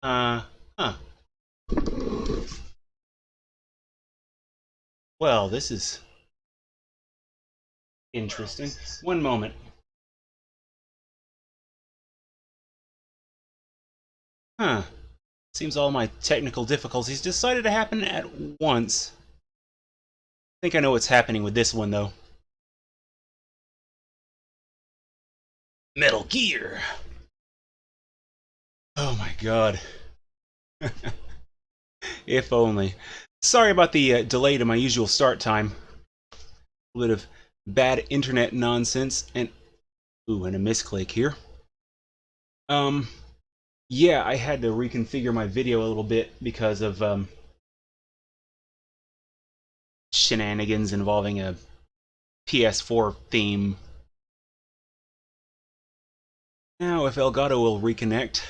Huh. Well, this is interesting. One moment. Huh. Seems all my technical difficulties decided to happen at once. I think I know what's happening with this one, though. Metal Gear! Oh my god. If only. Sorry about the delay to my usual start time. A bit of bad internet nonsense, and... Ooh, and a misclick here. Um, yeah, I had to reconfigure my video a little bit because of, shenanigans involving a PS4 theme. Now, if Elgato will reconnect.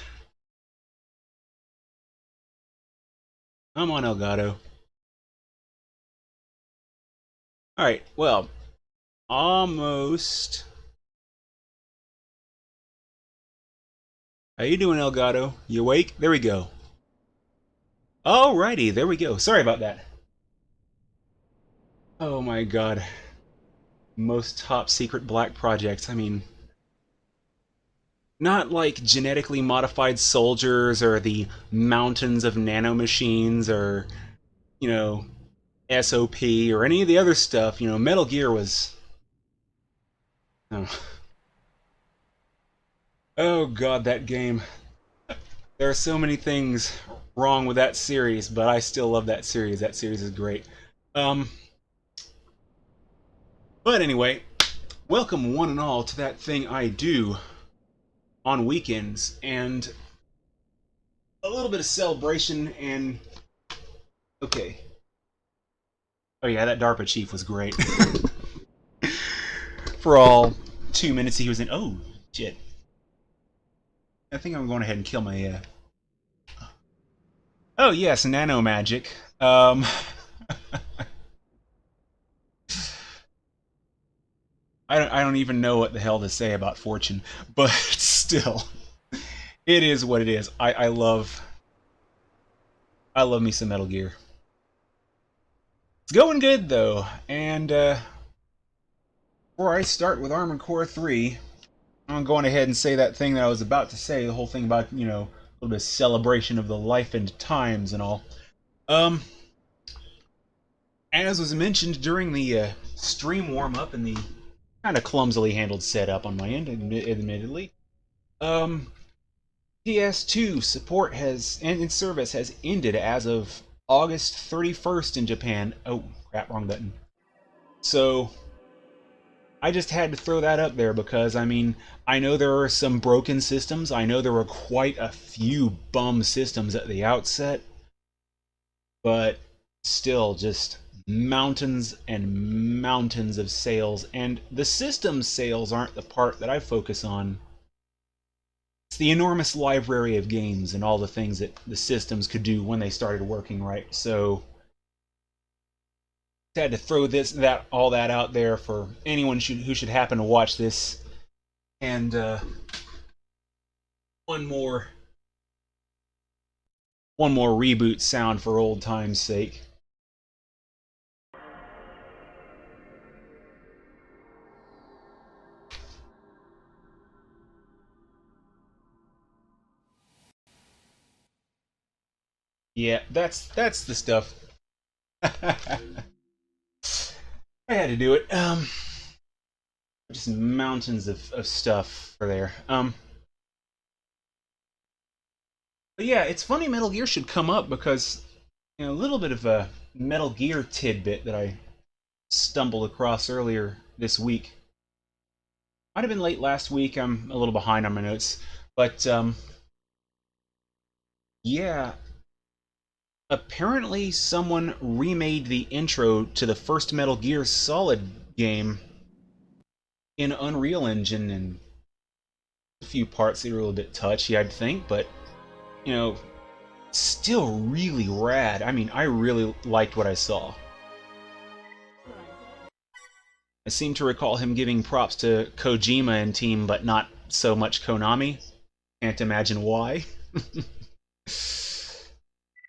I'm on Elgato. Alright, well, almost. How you doing, Elgato? You awake? There we go. Alrighty, there we go. Sorry about that. Oh my god. Most top secret black projects. I mean, not like genetically modified soldiers or the mountains of nanomachines or, you know, SOP or any of the other stuff. You know, Metal Gear was... Oh, oh god, that game. There are so many things wrong with that series, but I still love that series. That series is great. Um, but anyway, welcome one and all to that thing I do on weekends, and a little bit of celebration and... Okay. Oh yeah, that DARPA chief was great. For all 2 minutes he was in... Oh, shit. I think I'm going ahead and kill my... Oh yes, nano magic. I don't even know what the hell to say about Fortune, but still, it is what it is. I love me some Metal Gear. It's going good though, and before I start with Armored Core 3, I'm going ahead and say that thing that I was about to say, the whole thing about, you know, a little bit of celebration of the life and times and all. Um, as was mentioned during the stream warm-up and the kind of clumsily handled setup on my end, admittedly, PS2 support has and in service has ended as of August 31st in Japan. Oh, crap, wrong button. So I just had to throw that up there because, I mean, I know there are some broken systems. I know there were quite a few bum systems at the outset, but still just mountains and mountains of sales. And the system sales aren't the part that I focus on. It's the enormous library of games and all the things that the systems could do when they started working right. So I had to throw all that out there for anyone who should happen to watch this. And one more reboot sound for old time's sake. Yeah, that's the stuff. I had to do it. Just mountains of stuff for there. But yeah, it's funny Metal Gear should come up because, you know, a little bit of a Metal Gear tidbit that I stumbled across earlier this week. Might have been late last week. I'm a little behind on my notes, but yeah. Apparently, someone remade the intro to the first Metal Gear Solid game in Unreal Engine, and a few parts that were a little bit touchy, I'd think, but, you know, still really rad. I mean, I really liked what I saw. I seem to recall him giving props to Kojima and team, but not so much Konami. Can't imagine why.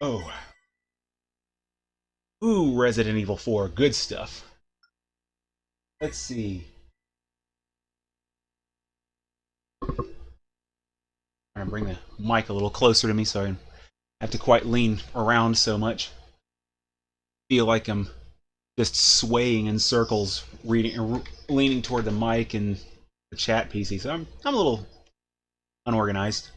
Oh. Ooh, Resident Evil 4. Good stuff. Let's see. I'm gonna bring the mic a little closer to me so I don't have to quite lean around so much. Feel like I'm just swaying in circles, leaning toward the mic and the chat PC. So I'm a little unorganized.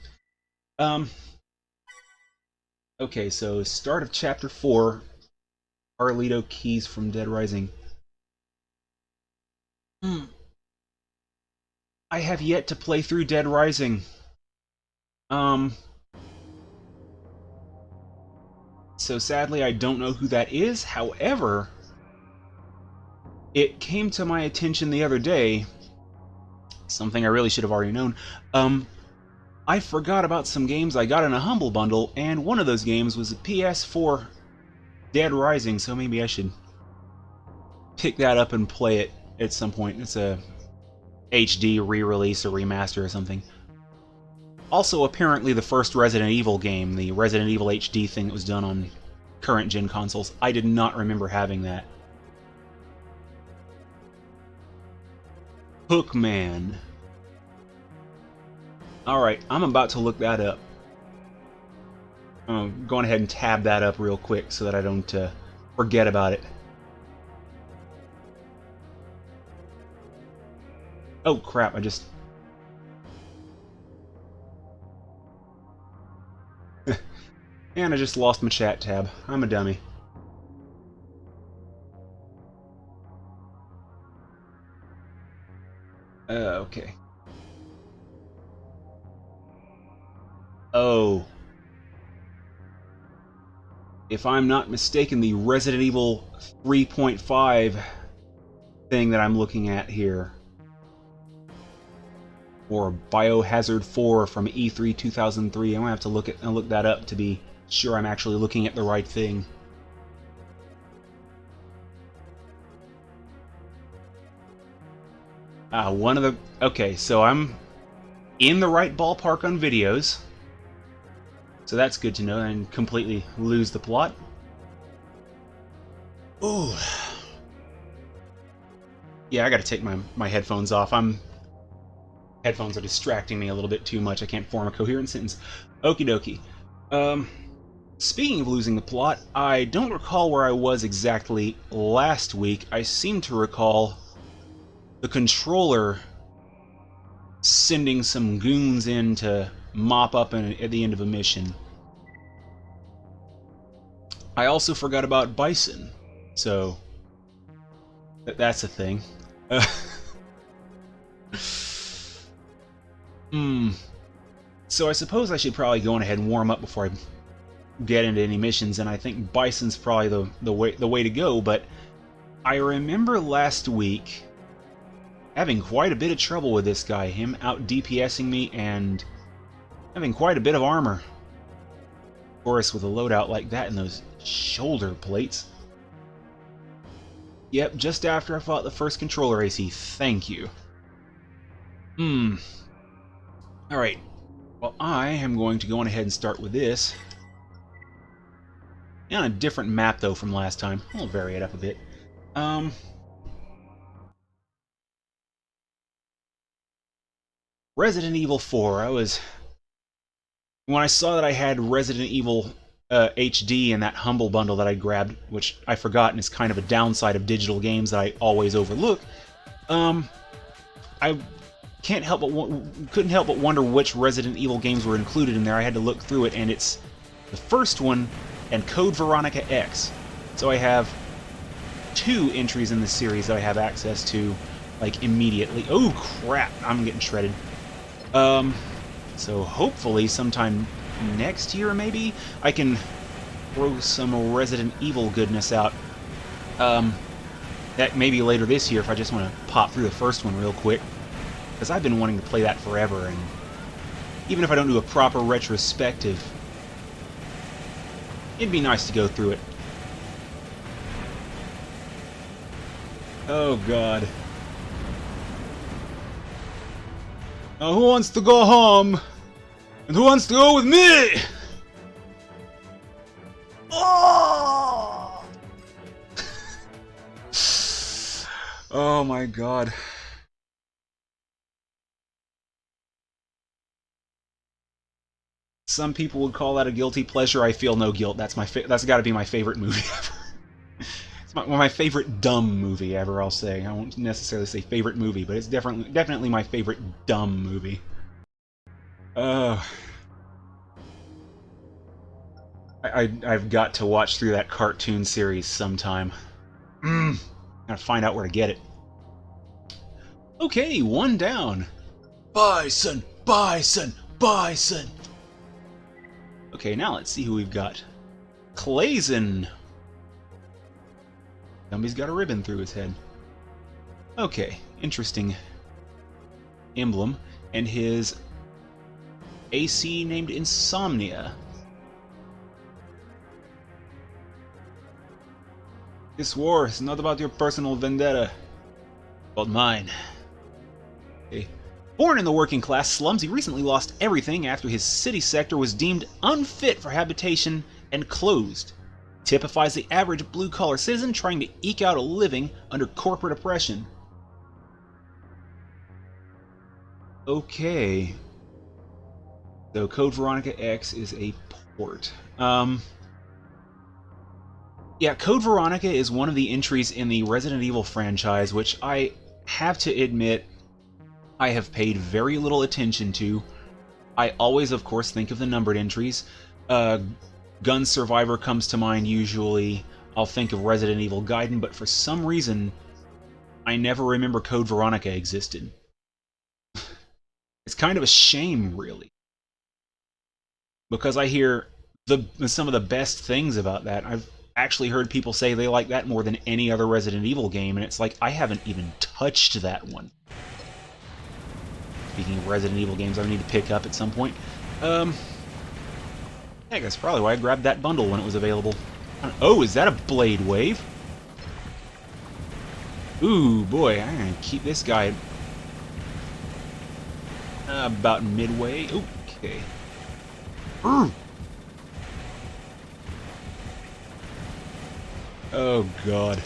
Okay, so start of chapter 4, Carlito Keys from Dead Rising. I have yet to play through Dead Rising. So sadly I don't know who that is. However, it came to my attention the other day, something I really should have already known. I forgot about some games I got in a Humble Bundle, and one of those games was a PS4 Dead Rising, so maybe I should pick that up and play it at some point. It's a HD re-release or remaster or something. Also, apparently the first Resident Evil game, the Resident Evil HD thing that was done on current-gen consoles, I did not remember having that. Hookman. Alright, I'm about to look that up. I'm going ahead and tab that up real quick so that I don't forget about it. Oh crap, I just... and I just lost my chat tab. I'm a dummy. Okay. Oh. If I'm not mistaken, the Resident Evil 3.5 thing that I'm looking at here, or Biohazard 4 from E3 2003, I'm gonna have to look that up to be sure I'm actually looking at the right thing. One of the... Okay, so I'm in the right ballpark on videos. So that's good to know, and completely lose the plot. Ooh. Yeah, I gotta take my headphones off. Headphones are distracting me a little bit too much. I can't form a coherent sentence. Okie dokie. Speaking of losing the plot, I don't recall where I was exactly last week. I seem to recall the controller sending some goons in to mop up at the end of a mission. I also forgot about Bison, so that's a thing. So I suppose I should probably go on ahead and warm up before I get into any missions, and I think Bison's probably the way to go. But I remember last week having quite a bit of trouble with this guy, him out DPSing me and having quite a bit of armor. Of course, with a loadout like that and those shoulder plates. Yep, just after I fought the first controller AC. Thank you. Alright. Well, I am going to go on ahead and start with this. On a different map, though, from last time. I'll vary it up a bit. Resident Evil 4. When I saw that I had Resident Evil HD in that Humble Bundle that I grabbed, which I forgot and is kind of a downside of digital games that I always overlook, I couldn't help but wonder which Resident Evil games were included in there. I had to look through it, and it's the first one and Code Veronica X. So I have 2 entries in the series that I have access to, like, immediately. Oh crap, I'm getting shredded. So hopefully sometime next year, maybe, I can throw some Resident Evil goodness out. That maybe later this year if I just want to pop through the first one real quick. Because I've been wanting to play that forever, and even if I don't do a proper retrospective, it'd be nice to go through it. Oh god. Now who wants to go home? And who wants to go with me? Oh! Oh my god. Some people would call that a guilty pleasure. I feel no guilt. That's got to be my favorite movie ever. It's my favorite dumb movie ever, I'll say. I won't necessarily say favorite movie, but it's definitely my favorite dumb movie. I've got to watch through that cartoon series sometime. Gotta find out where to get it. Okay, one down. Bison! Bison! Bison! Okay, now let's see who we've got. Clayson! Gumby's got a ribbon through his head. Okay, interesting emblem. And his AC named Insomnia. This war is not about your personal vendetta, but mine. Okay. Born in the working class slums, he recently lost everything after his city sector was deemed unfit for habitation and closed. Typifies the average blue-collar citizen trying to eke out a living under corporate oppression. Okay. So Code Veronica X is a port. Yeah, Code Veronica is one of the entries in the Resident Evil franchise, which I have to admit I have paid very little attention to. I always, of course, think of the numbered entries. Gun Survivor comes to mind usually. I'll think of Resident Evil Gaiden, but for some reason, I never remember Code Veronica existed. It's kind of a shame, really. Because I hear some of the best things about that. I've actually heard people say they like that more than any other Resident Evil game, and it's like, I haven't even touched that one. Speaking of Resident Evil games I need to pick up at some point. Heck, that's probably why I grabbed that bundle when it was available. Oh, is that a Blade Wave? Ooh, boy, I'm gonna keep this guy about midway. Okay. Oh, God.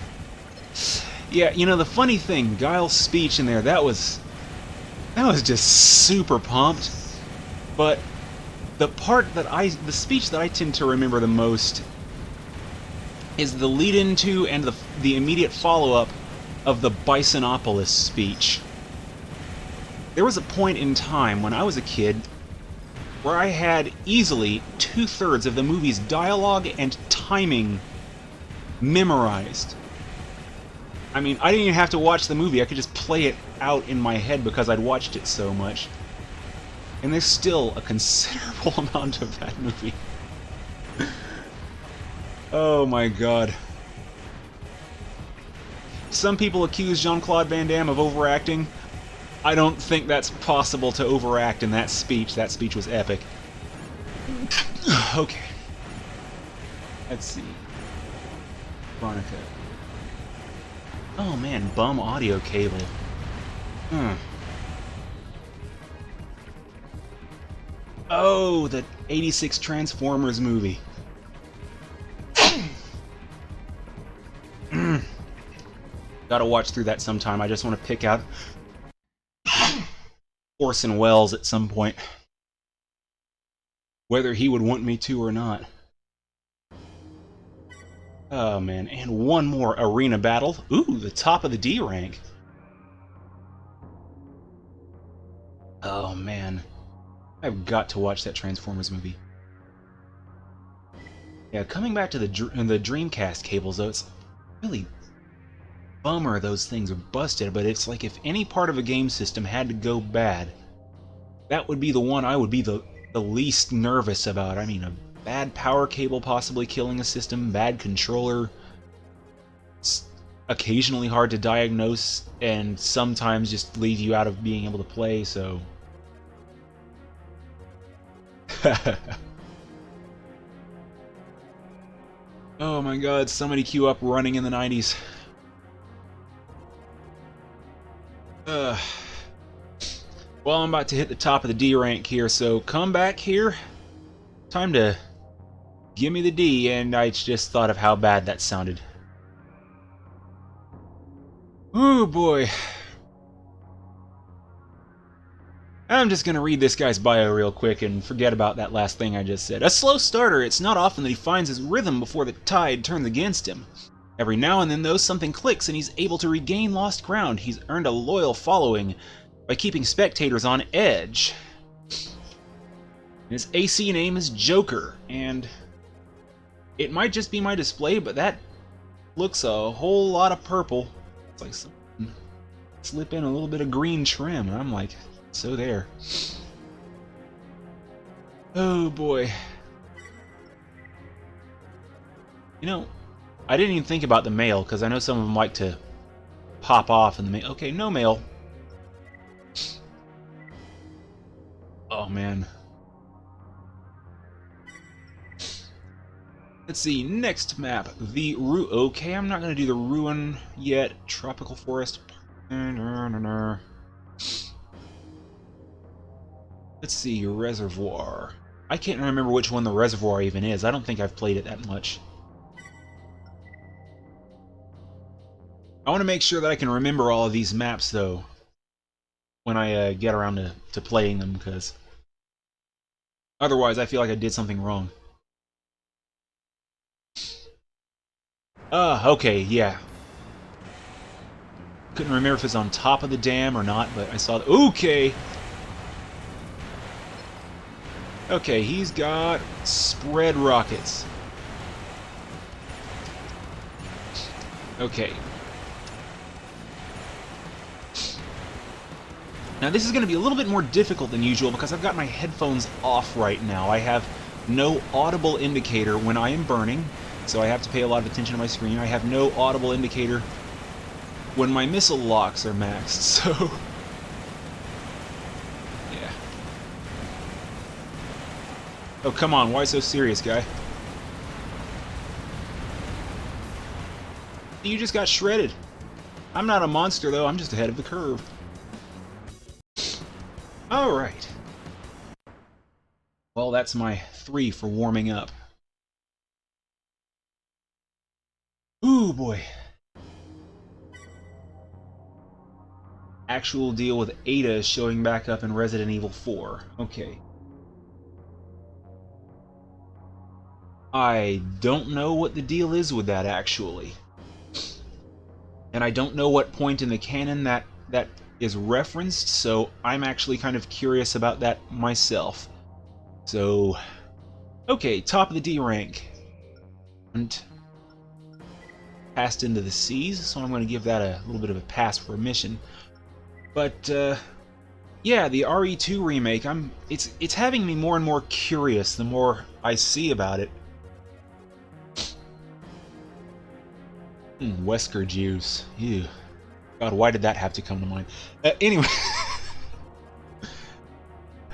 Yeah, you know, the funny thing, Guile's speech in there, that was just super pumped. But the speech that I tend to remember the most is the lead-in to and the immediate follow-up of the Bisonopolis speech. There was a point in time when I was a kid where I had easily 2/3 of the movie's dialogue and timing memorized. I mean, I didn't even have to watch the movie, I could just play it out in my head because I'd watched it so much. And there's still a considerable amount of that movie. Oh my god. Some people accuse Jean-Claude Van Damme of overacting. I don't think that's possible to overact in that speech. That speech was epic. Okay. Let's see. Veronica. Oh man, bum audio cable. Oh, the 86 Transformers movie. Gotta watch through that sometime. I just want to pick out Orson Welles at some point. Whether he would want me to or not. Oh man, and one more arena battle. Ooh, the top of the D rank. Oh man. I've got to watch that Transformers movie. Yeah, coming back to the Dreamcast cables though, it's really bummer those things are busted, but it's like if any part of a game system had to go bad, that would be the one I would be the least nervous about. I mean, a bad power cable possibly killing a system, bad controller, it's occasionally hard to diagnose, and sometimes just leave you out of being able to play, so... Oh my god, somebody queue up Running in the 90s. Well, I'm about to hit the top of the D rank here, so come back here. Time to Give me the D, and I just thought of how bad that sounded. Oh boy. I'm just gonna read this guy's bio real quick and forget about that last thing I just said. A slow starter, it's not often that he finds his rhythm before the tide turns against him. Every now and then, though, something clicks and he's able to regain lost ground. He's earned a loyal following by keeping spectators on edge. His AC name is Joker, and it might just be my display, but that looks a whole lot of purple. It's like something slip in a little bit of green trim, and I'm like, so there. Oh boy. You know, I didn't even think about the mail, because I know some of them like to pop off in the mail. Okay, no mail. Oh man. Let's see, next map, the okay, I'm not going to do the Ruin yet. Tropical Forest. Let's see, Reservoir. I can't remember which one the Reservoir even is. I don't think I've played it that much. I want to make sure that I can remember all of these maps, though, when I get around to playing them, because otherwise I feel like I did something wrong. Okay, yeah. Couldn't remember if it's on top of the dam or not, but I saw okay! Okay, he's got spread rockets. Okay. Now this is going to be a little bit more difficult than usual because I've got my headphones off right now. I have no audible indicator when I am burning, so I have to pay a lot of attention to my screen. I have no audible indicator when my missile locks are maxed, so yeah. Oh, come on, why so serious, guy? You just got shredded. I'm not a monster, though. I'm just ahead of the curve. Alright. Well, that's my 3 for warming up. Ooh, boy. Actual deal with Ada showing back up in Resident Evil 4. Okay. I don't know what the deal is with that, actually. And I don't know what point in the canon that is referenced, so I'm actually kind of curious about that myself. So, okay, top of the D rank. And passed into the seas, so I'm going to give that a little bit of a pass for a mission. But yeah, the RE2 remake, it's having me more and more curious the more I see about it. Wesker juice. Ew. God, why did that have to come to mind? Anyway.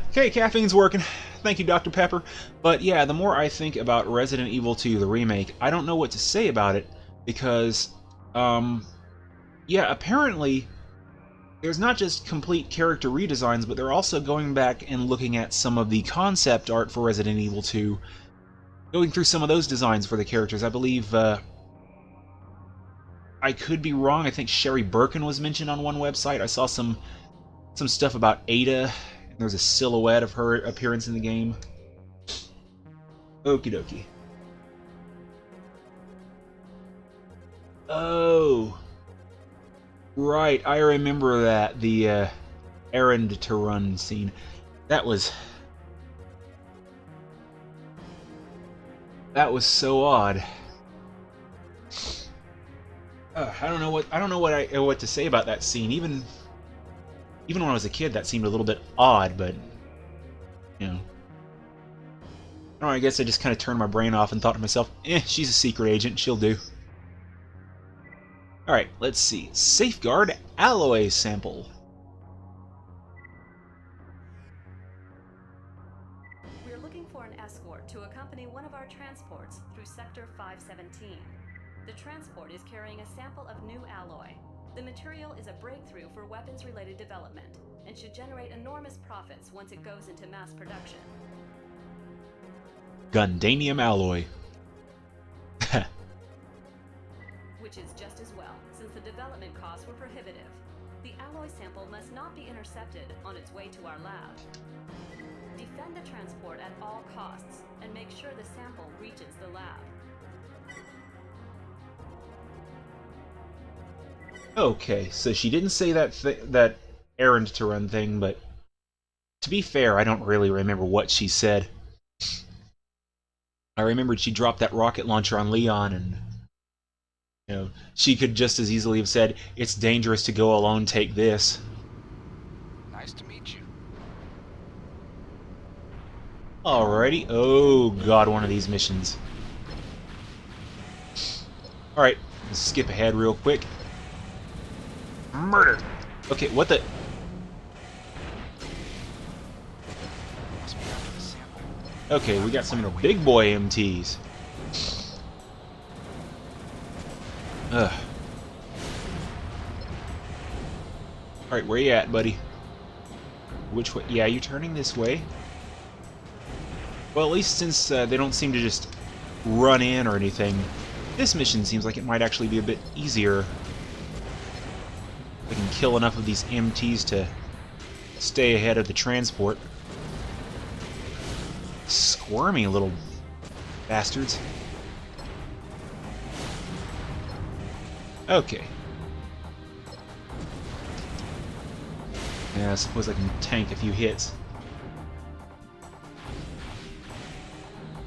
Okay, caffeine's working. Thank you, Dr. Pepper. But yeah, the more I think about Resident Evil 2, the remake, I don't know what to say about it, because, yeah, apparently, there's not just complete character redesigns, but they're also going back and looking at some of the concept art for Resident Evil 2, going through some of those designs for the characters. I believe, I could be wrong, I think Sherry Birkin was mentioned on one website. I saw some stuff about Ada. There's a silhouette of her appearance in the game. Okie dokie. Oh. Right, I remember that. The errand to run scene. That was so odd. I don't know what to say about that scene. Even when I was a kid, that seemed a little bit odd, but, you know. I don't know, I guess I just kind of turned my brain off and thought to myself, she's a secret agent, she'll do. Alright, let's see. Safeguard alloy sample. We're looking for an escort to accompany one of our transports through Sector 517. The transport is carrying a sample of new alloy. The material is a breakthrough for weapons-related development and should generate enormous profits once it goes into mass production. Gundanium alloy. development costs were prohibitive. The alloy sample must not be intercepted on its way to our lab. Defend the transport at all costs and make sure the sample reaches the lab. Okay, so she didn't say that errand to run thing, but to be fair, I don't really remember what she said. I remembered she dropped that rocket launcher on Leon, and you know, she could just as easily have said, "It's dangerous to go alone, take this." Nice to meet you. Alrighty. Oh god, one of these missions. Alright, let's skip ahead real quick. Murder! Okay, what the... Must be after the sample. Okay, we got some of the big boy MTs. Ugh. Alright, where you at, buddy? Which way? Yeah, you're turning this way. Well, at least since they don't seem to just run in or anything, this mission seems like it might actually be a bit easier. I can kill enough of these MTs to stay ahead of the transport. Squirmy little bastards. Okay. Yeah, I suppose I can tank a few hits.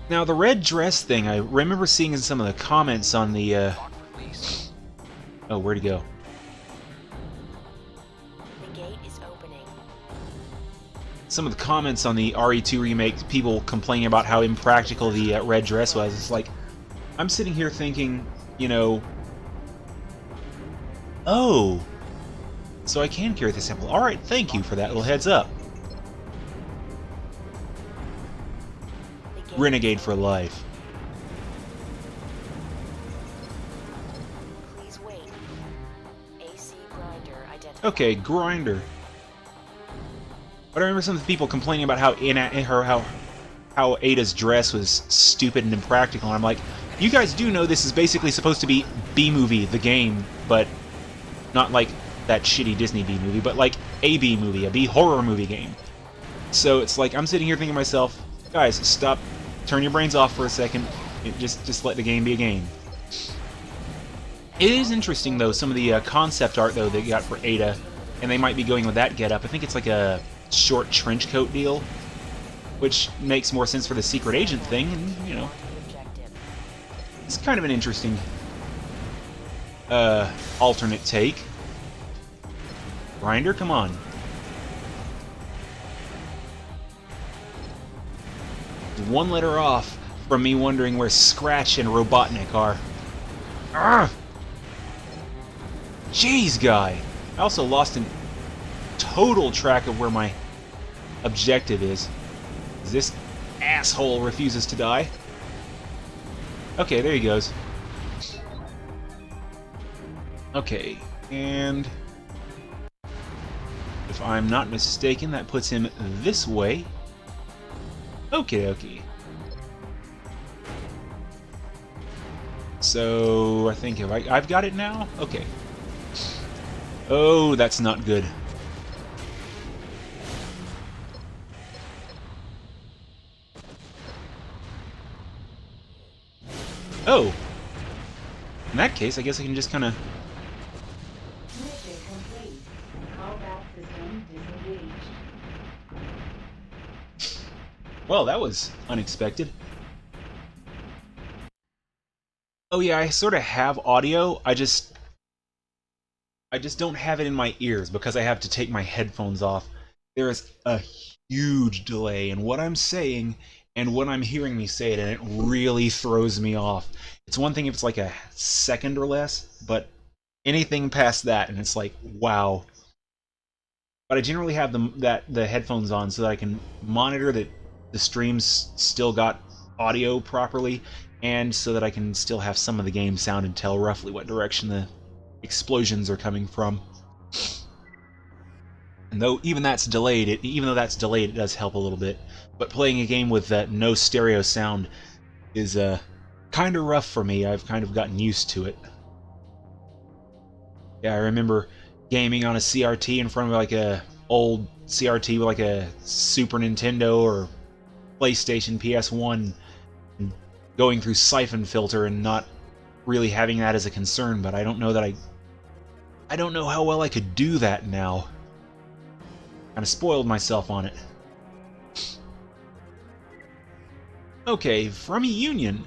Now, the red dress thing, I remember seeing in some of the comments on the, Oh, where'd he go? The gate is opening. Some of the comments on the RE2 remake, people complaining about how impractical the red dress was. It's like, I'm sitting here thinking, you know... Oh! So I can carry the sample. Alright, thank you for that little heads up. Renegade for life. Please wait. AC grinder identified. Okay, grinder. But I remember some of the people complaining about how how Ada's dress was stupid and impractical, and I'm like, you guys do know this is basically supposed to be B-movie, the game, but not like that shitty Disney B-movie, but like a B-movie, a B-horror movie game. So it's like, I'm sitting here thinking to myself, guys, stop, turn your brains off for a second, just let the game be a game. It is interesting, though, some of the concept art, though, they got for Ada, and they might be going with that getup. I think it's like a short trench coat deal, which makes more sense for the secret agent thing, and, you know, it's kind of an interesting alternate take. Grinder, come on. One letter off from me wondering where Scratch and Robotnik are. Arrgh! Jeez, guy! I also lost in total track of where my objective is. This asshole refuses to die. Okay, there he goes. Okay, and if I'm not mistaken, that puts him this way. Okay, okay. So, I think I've got it now? Okay. Oh, that's not good. Oh! In that case, I guess I can just kind of... Mission complete. Callback system disengaged. Well, that was unexpected. Oh yeah, I sort of have audio, I just don't have it in my ears because I have to take my headphones off. There is a huge delay in what I'm saying and what I'm hearing me say it, and it really throws me off. It's one thing if it's like a second or less, but anything past that, and it's like, wow. But I generally have the headphones on so that I can monitor that the stream's still got audio properly, and so that I can still have some of the game sound and tell roughly what direction the explosions are coming from. And though even though that's delayed, it does help a little bit. But playing a game with no stereo sound is kind of rough for me. I've kind of gotten used to it. Yeah, I remember gaming on a CRT in front of like a old CRT with like a Super Nintendo or PlayStation PS1, and going through Siphon Filter and not really having that as a concern, but I don't know that I don't know how well I could do that now. Kind of spoiled myself on it. Okay, from Union,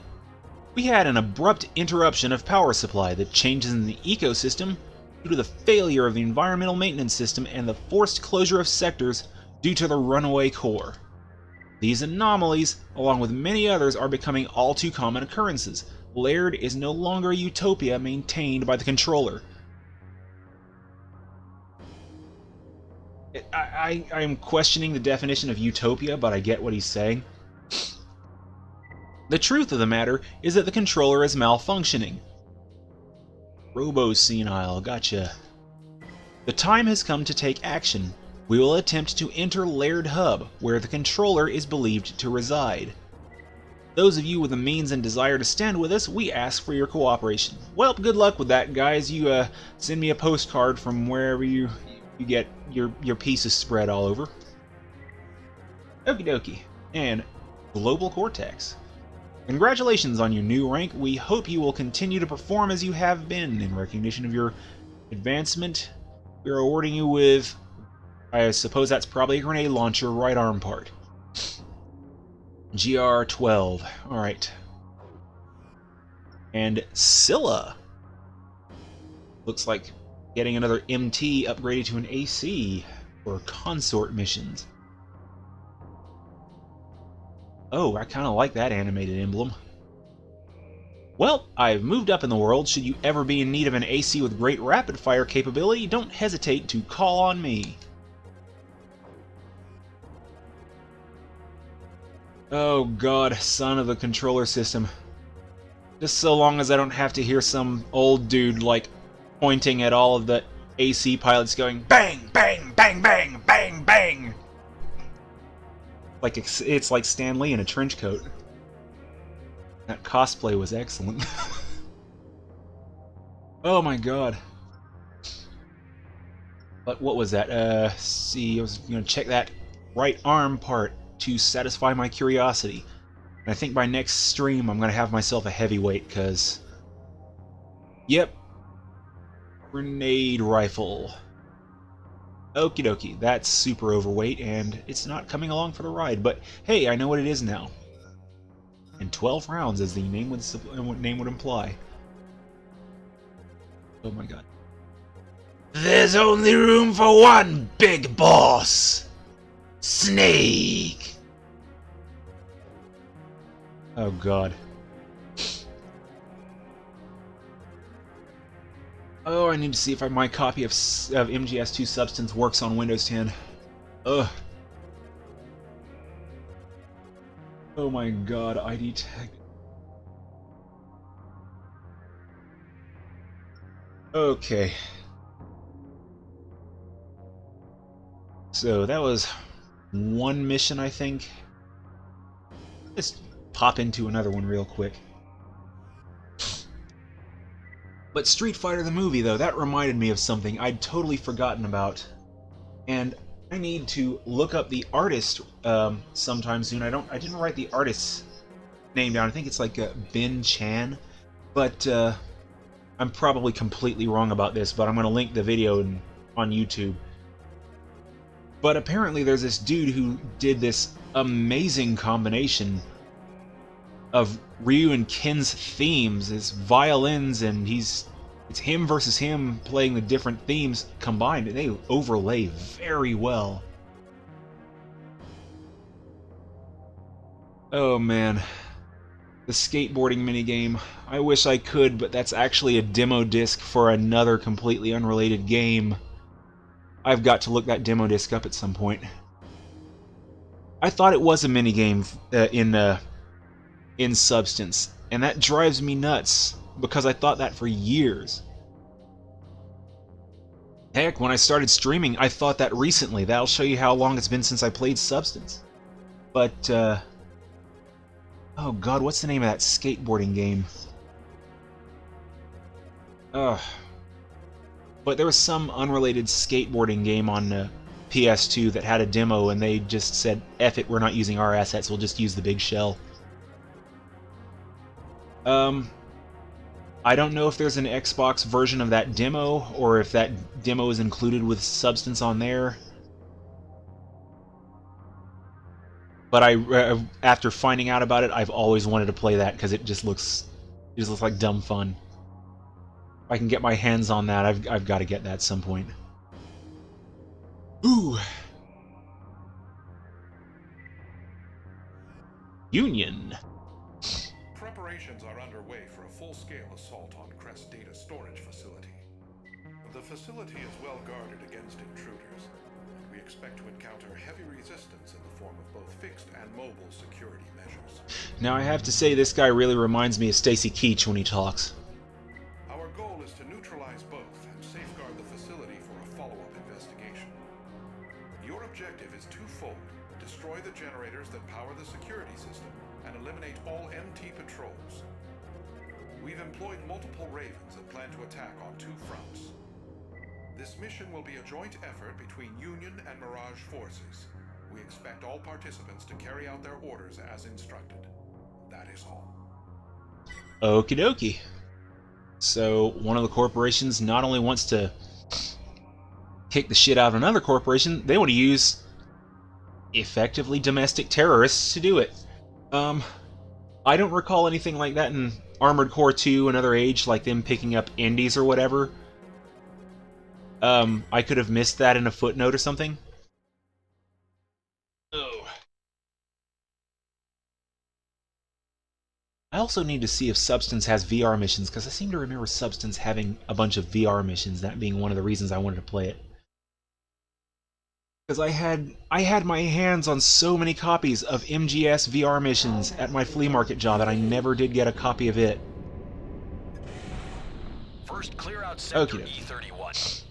we had an abrupt interruption of power supply that changes in the ecosystem due to the failure of the environmental maintenance system and the forced closure of sectors due to the runaway core. These anomalies, along with many others, are becoming all too common occurrences. Laird is no longer a utopia maintained by the controller. I'm questioning the definition of utopia, but I get what he's saying. The truth of the matter is that the controller is malfunctioning. Robo-senile, gotcha. The time has come to take action. We will attempt to enter Laird Hub, where the controller is believed to reside. Those of you with the means and desire to stand with us, we ask for your cooperation. Well, good luck with that, guys. You send me a postcard from wherever you get your pieces spread all over. Okie dokie. And Global Cortex. Congratulations on your new rank. We hope you will continue to perform as you have been. In recognition of your advancement, we are awarding you with, I suppose that's probably a grenade launcher, right arm part. GR-12. Alright. And Scylla. Looks like getting another MT upgraded to an AC for consort missions. Oh, I kind of like that animated emblem. Well, I've moved up in the world. Should you ever be in need of an AC with great rapid-fire capability, don't hesitate to call on me. Oh god, son of the controller system. Just so long as I don't have to hear some old dude, like, pointing at all of the AC pilots going, bang, bang, bang, bang, bang, bang! Like it's like Stan Lee in a trench coat. That cosplay was excellent. Oh my god. But what was that? See, I was gonna check that right arm part to satisfy my curiosity. And I think by next stream I'm gonna have myself a heavyweight, cause... Yep. Grenade rifle. Okie dokie, that's super overweight, and it's not coming along for the ride, but hey, I know what it is now. And 12 rounds, as the name would imply. Oh my god. There's only room for one big boss! Snake! Oh god. Oh, I need to see if my copy of MGS2 Substance works on Windows 10. Ugh. Oh my god, ID tag. Okay. So that was one mission, I think. Let's pop into another one real quick. But Street Fighter the movie, though, that reminded me of something I'd totally forgotten about. And I need to look up the artist sometime soon. I didn't write the artist's name down. I think it's like Ben Chan. But I'm probably completely wrong about this, but I'm going to link the video on YouTube. But apparently there's this dude who did this amazing combination of Ryu and Ken's themes, his violins, and it's him versus him playing the different themes combined, and they overlay very well. Oh man. The skateboarding minigame. I wish I could, but that's actually a demo disc for another completely unrelated game. I've got to look that demo disc up at some point. I thought it was a minigame in Substance, and that drives me nuts, because I thought that for years. Heck, when I started streaming, I thought that recently. That'll show you how long it's been since I played Substance. But, oh god, what's the name of that skateboarding game? Ugh. But there was some unrelated skateboarding game on PS2 that had a demo, and they just said, F it, we're not using our assets, we'll just use the big shell. I don't know if there's an Xbox version of that demo, or if that demo is included with Substance on there. But after finding out about it, I've always wanted to play that because it just looks like dumb fun. If I can get my hands on that, I've got to get that at some point. Ooh. Union. Preparations are underway for a full-scale assault on Crest Data Storage Facility. The facility is well guarded against intruders, and we expect to encounter heavy resistance in the form of both fixed and mobile security measures. Now I have to say, this guy really reminds me of Stacy Keach when he talks. Our goal is to neutralize both and safeguard the facility for a follow-up investigation. Your objective is twofold: destroy the generators that power the security system and eliminate all MT patrols. We've employed multiple Ravens and plan to attack on two fronts. This mission will be a joint effort between Union and Mirage forces. We expect all participants to carry out their orders as instructed. That is all. Okie dokie. So, one of the corporations not only wants to kick the shit out of another corporation, they want to use effectively domestic terrorists to do it. I don't recall anything like that in Armored Core 2, Another Age, like them picking up indies or whatever. I could have missed that in a footnote or something. Oh. I also need to see if Substance has VR missions, because I seem to remember Substance having a bunch of VR missions, that being one of the reasons I wanted to play it. Because I had my hands on so many copies of MGS VR missions at my flea market job, and I never did get a copy of it. First, clear out sector Okay. E31.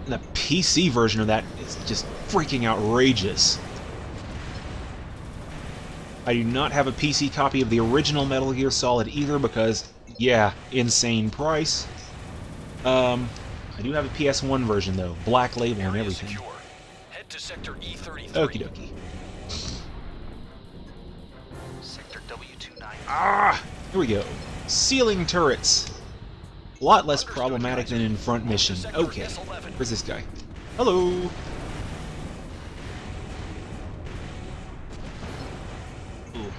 And the PC version of that is just freaking outrageous. I do not have a PC copy of the original Metal Gear Solid either because, yeah, insane price. I do have a PS1 version though, black label and Area everything. secure. Head to sector E33. Okie dokie. Sector W29. Ah! Here we go. Ceiling turrets. A lot less problematic than in front mission. Okay. Where's this guy? Hello! Ooh.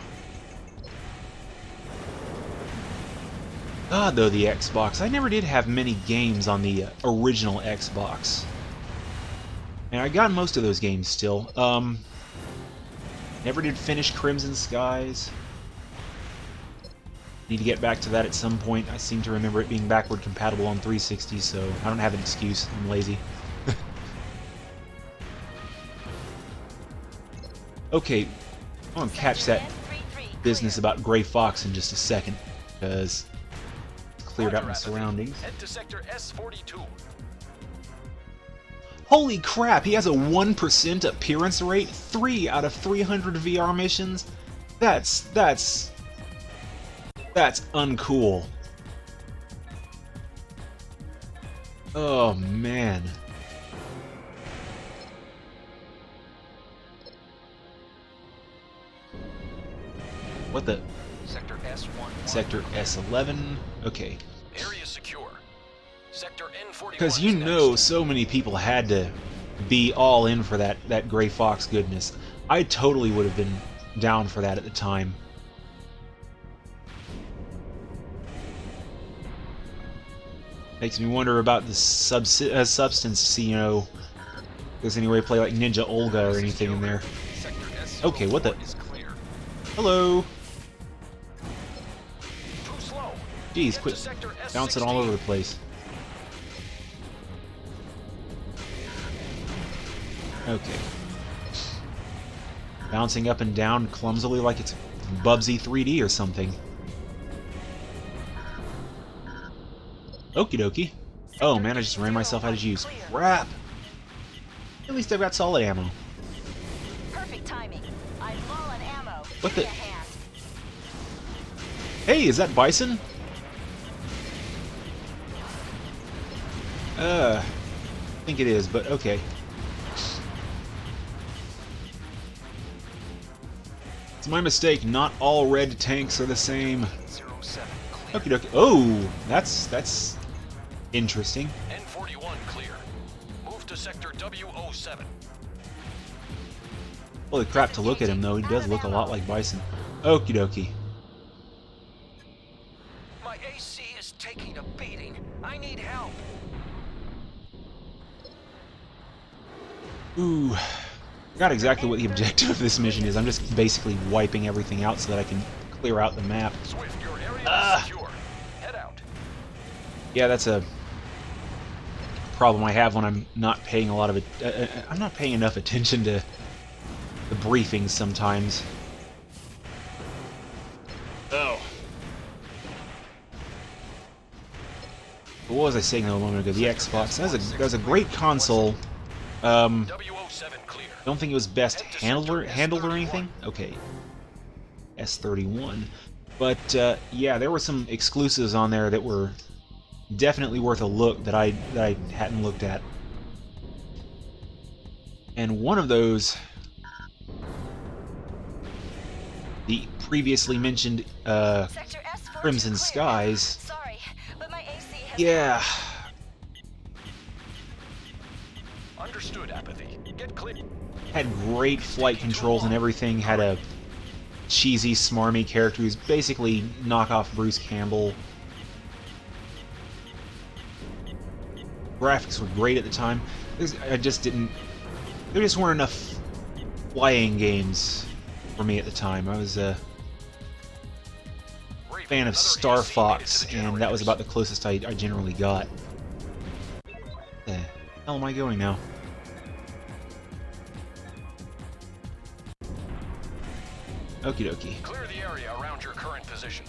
God, though, the Xbox. I never did have many games on the original Xbox. And I got most of those games still. Never did finish Crimson Skies. Need to get back to that at some point. I seem to remember it being backward compatible on 360, so I don't have an excuse. I'm lazy. Okay, I'm gonna catch that business about Gray Fox in just a second, because it's cleared out my surroundings. Head to sector S42. Holy crap, he has a 1% appearance rate? 3 out of 300 VR missions? That's uncool. Oh, man. What the? Sector S11. Sector S11? Okay. Area secure. Sector N41. Because you know so many people had to be all in for that Gray Fox goodness. I totally would have been down for that at the time. Makes me wonder about the substance, you know, if there's any way to play like Ninja Olga or anything in there. Okay, what the? Hello! Jeez, quit bouncing all over the place. Okay. Bouncing up and down clumsily like it's Bubsy 3D or something. Okie dokie. Oh man, I just ran myself out of juice. Crap! At least I've got solid ammo. Perfect timing. I'm low on ammo. What Give me the- a hand. Hey, is that Bison? I think it is, but okay. It's my mistake. Not all red tanks are the same. 07 clear. Okie dokie. Oh, that's interesting. N41 clear. Move to sector W07. Holy crap, to look at him though, he does look a lot like Bison. Okie dokie. My AC is taking a beating. I need help. Ooh. Forgot exactly what the objective of this mission is. I'm just basically wiping everything out so that I can clear out the map. Swift, your area is secure. Head out. Yeah, that's a problem I have when I'm not paying a lot of it. I'm not paying enough attention to the briefings sometimes. Oh. What was I saying though a moment ago? The Xbox. That was a great console. W07 clear. Don't think it was best handled or anything. Okay. S31. But yeah, there were some exclusives on there that were definitely worth a look that I hadn't looked at. And one of those, the previously mentioned Crimson Skies. Sorry, but my AC has... Yeah. Understood, Apathy. Get clear. Had great flight controls and everything. Had a cheesy, smarmy character who's basically knockoff Bruce Campbell. Graphics were great at the time. I just didn't... There just weren't enough flying games for me at the time. I was a fan of Star Fox, and that was about the closest I generally got. Where the hell am I going now? Okie dokie. Clear the area around your current position.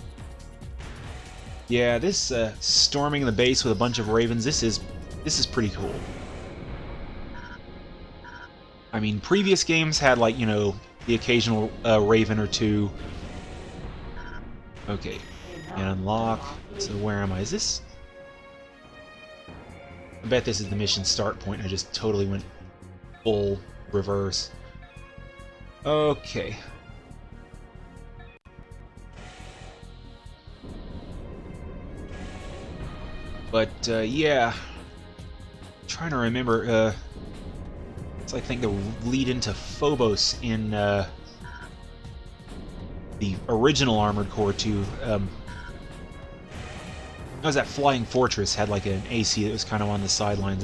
Yeah, this storming the base with a bunch of ravens, this is pretty cool. I mean, previous games had, like, you know, the occasional raven or two. Okay, and unlock. So where am I? Is this... I bet this is the mission start point. I just totally went full reverse. Okay. But, yeah. I'm trying to remember, it's, I think, the lead into Phobos in, the original Armored Core 2. That was that Flying Fortress, had, like, an AC that was kind of on the sidelines.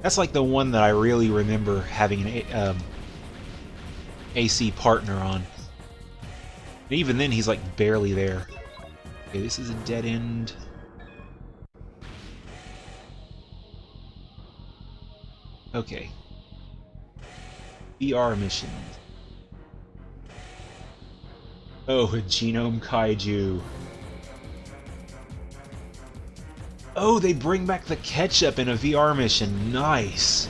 That's, like, the one that I really remember having an, AC partner on. And even then, he's, like, barely there. Okay, this is a dead end. Okay. VR missions. Oh, a Genome Kaiju. Oh, they bring back the ketchup in a VR mission. Nice.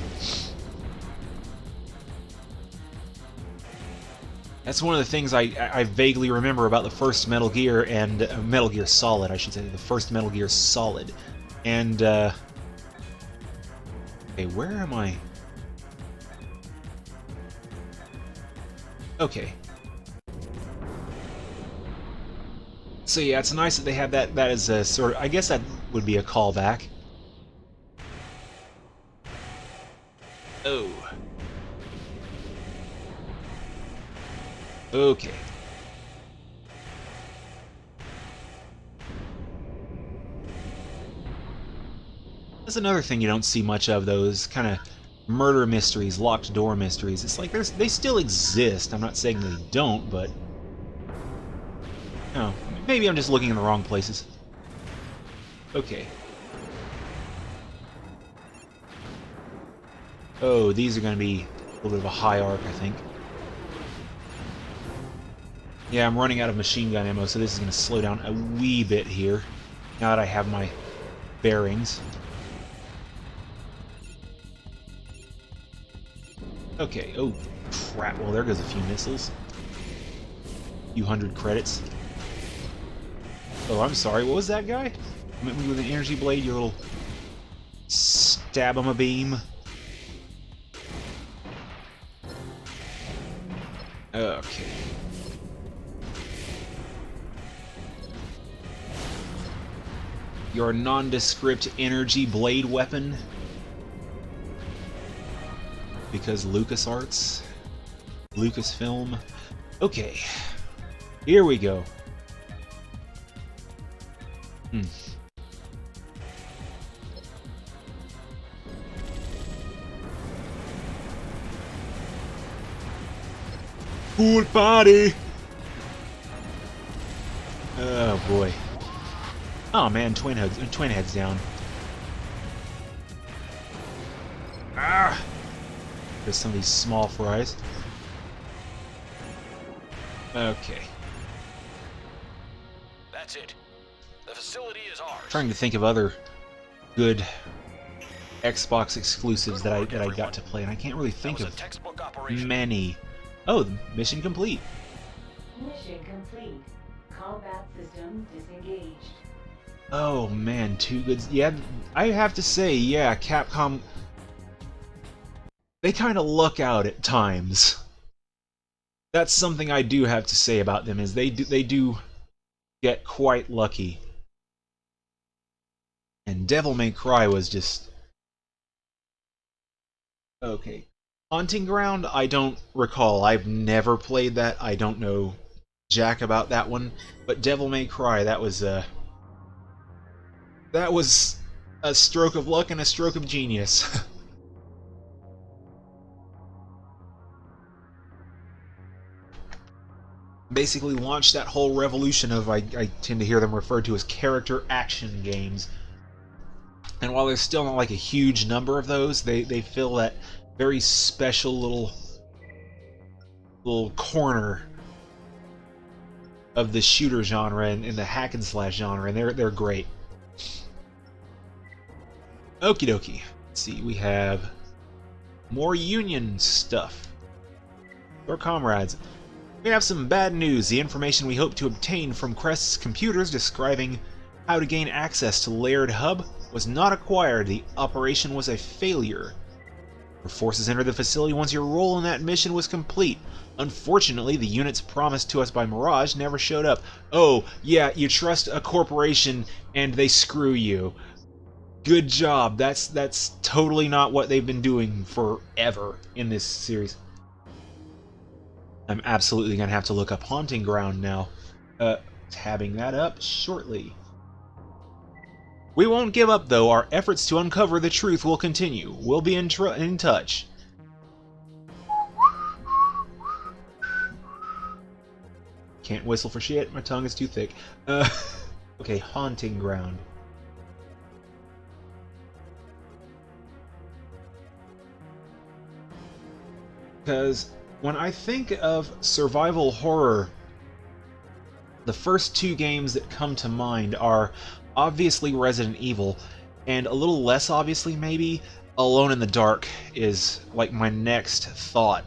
That's one of the things I vaguely remember about the first Metal Gear and Metal Gear Solid, I should say, the first Metal Gear Solid. And okay, where am I? Okay. So yeah, it's nice that they have that as a sort of... I guess that would be a callback. Oh. Okay. That's another thing you don't see much of, those kind of murder mysteries, locked door mysteries. It's like they still exist. I'm not saying they don't, but... Oh, maybe I'm just looking in the wrong places. Okay. Oh, these are going to be a little bit of a high arc, I think. Yeah, I'm running out of machine gun ammo, so this is going to slow down a wee bit here, now that I have my bearings. Okay, oh, crap. Well, there goes a few missiles. A few hundred credits. Oh, I'm sorry, what was that guy? With an energy blade, you little... stab him a beam. Okay. Your nondescript energy blade weapon. Because LucasArts. Lucasfilm. Okay. Here we go. Pool party! Oh boy. Oh man, twin heads down. Ah! There's some of these small fries. Okay. That's it. The facility is ours. Trying to think of other good Xbox exclusives that I got to play, and I can't really think That was of a textbook operation. many. Oh, mission complete. Mission complete. Combat system disengaged. Oh man, too good. Yeah, I have to say, yeah, Capcom, they kind of luck out at times. That's something I do have to say about them, is they do get quite lucky. And Devil May Cry was just... Okay. Haunting Ground, I don't recall. I've never played that. I don't know jack about that one. But Devil May Cry, that was a stroke of luck and a stroke of genius. Basically launched that whole revolution of, I tend to hear them referred to as character action games. And while there's still not like a huge number of those, they fill that very special little corner of the shooter genre and in the hack and slash genre, and they're great. Okie dokie. Let's see, we have more Union stuff. Or comrades. We have some bad news. The information we hope to obtain from Crest's computers describing how to gain access to Laird Hub was not acquired. The operation was a failure. Your forces entered the facility once your role in that mission was complete. Unfortunately, the units promised to us by Mirage never showed up. Oh, yeah, you trust a corporation and they screw you. Good job. That's totally not what they've been doing forever in this series. I'm absolutely going to have to look up Haunting Ground now. Tabbing that up shortly. We won't give up, though. Our efforts to uncover the truth will continue. We'll be in touch. Can't whistle for shit. My tongue is too thick. Okay, Haunting Ground. Because when I think of survival horror, the first two games that come to mind are obviously Resident Evil, and a little less obviously maybe Alone in the Dark is like my next thought.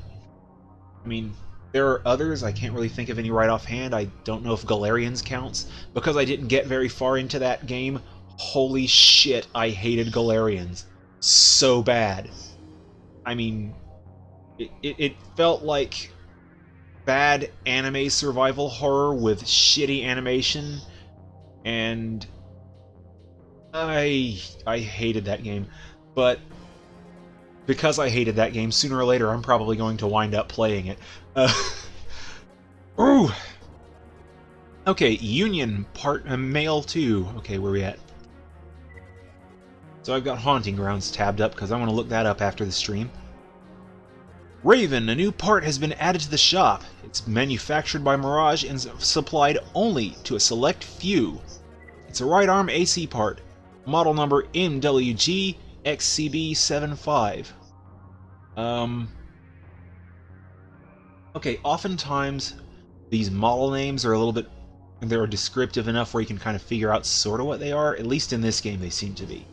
I mean, there are others, I can't really think of any right offhand. I don't know if Galarians counts, because I didn't get very far into that game. Holy shit, I hated Galarians so bad. I mean, it felt like bad anime survival horror with shitty animation, and I hated that game. But because I hated that game, sooner or later I'm probably going to wind up playing it. Ooh. Okay, Union part Mail 2. Okay, where are we at? So I've got Haunting Grounds tabbed up because I want to look that up after the stream. Raven, a new part has been added to the shop. It's manufactured by Mirage and supplied only to a select few. It's a right arm AC part. Model number MWG XCB75. Okay, oftentimes these model names are a little bit... they're descriptive enough where you can kind of figure out sort of what they are. At least in this game they seem to be.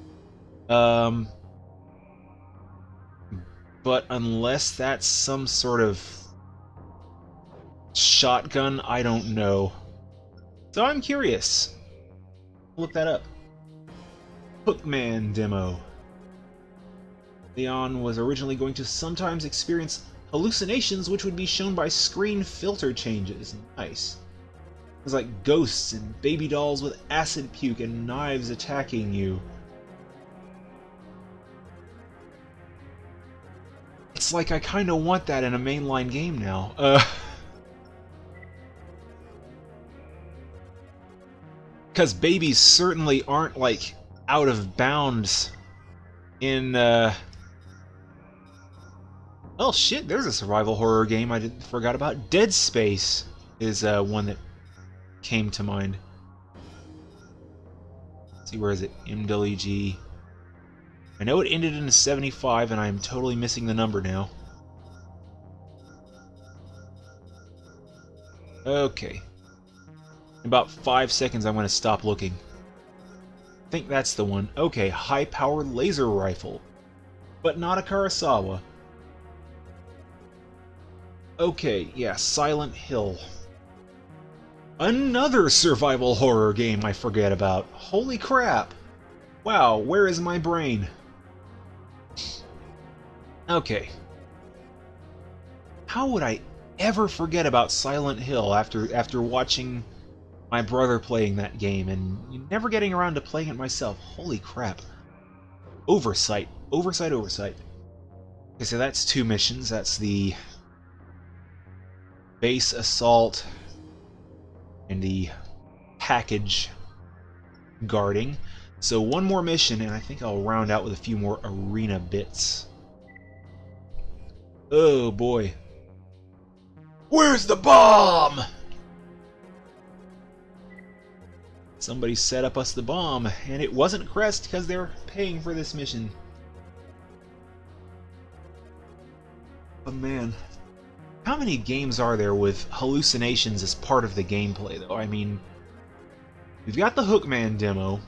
But unless that's some sort of shotgun, I don't know. So I'm curious. Look that up. Hookman demo. Leon was originally going to sometimes experience hallucinations which would be shown by screen filter changes. Nice. It was like ghosts and baby dolls with acid puke and knives attacking you. It's like I kinda want that in a mainline game now. Because babies certainly aren't, like, out of bounds in, Oh shit, there's a survival horror game I forgot about. Dead Space is one that came to mind. Let's see, where is it? MWG. I know it ended in a 75, and I am totally missing the number now. Okay. In about 5 seconds, I'm going to stop looking. I think that's the one. Okay, high-powered laser rifle. But not a Kurosawa. Okay, yeah, Silent Hill. Another survival horror game I forget about. Holy crap! Wow, where is my brain? Okay. How would I ever forget about Silent Hill after watching my brother playing that game and never getting around to playing it myself? Holy crap. Oversight. Oversight. Okay, so that's 2 missions. That's the base assault and the package guarding. So 1 more mission, and I think I'll round out with a few more arena bits. Oh boy. Where's the bomb? Somebody set up us the bomb, and it wasn't Crest because they're paying for this mission. Oh man. How many games are there with hallucinations as part of the gameplay, though? I mean, we've got the Hookman demo.